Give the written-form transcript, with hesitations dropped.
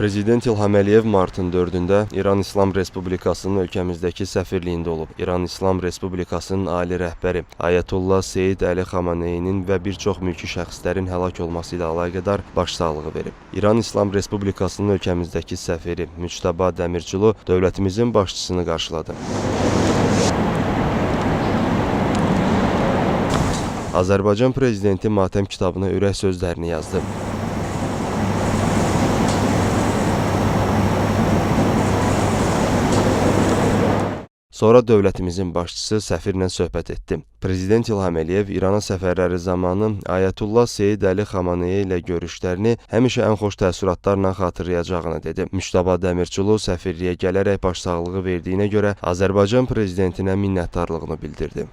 Prezident İlham Əliyev martın 4-də İran İslam Respublikasının ölkəmizdəki səfirliyində olub. İran İslam Respublikasının ali rəhbəri Ayətullah Seyid Əli Xameneyinin və bir çox mülki şəxslərin həlak olması ilə əlaqədar başsağlığı verib. İran İslam Respublikasının ölkəmizdəki səfiri Müçtəba Dəmirçulu dövlətimizin başçısını qarşıladı. Azərbaycan prezidenti matəm kitabına ürək sözlərini yazdı. Sonra dövlətimizin başçısı səfirlə söhbət etdi. Prezident İlham Əliyev İrana səfərləri zamanı Ayətullah Seyid Əli Xamenei ilə görüşlərini həmişə ən xoş təəssüratlarla xatırlayacağını dedi. Müçtəba Dəmirçulu səfirliyə gələrək başsağlığı verdiyinə görə Azərbaycan prezidentinə minnətdarlığını bildirdi.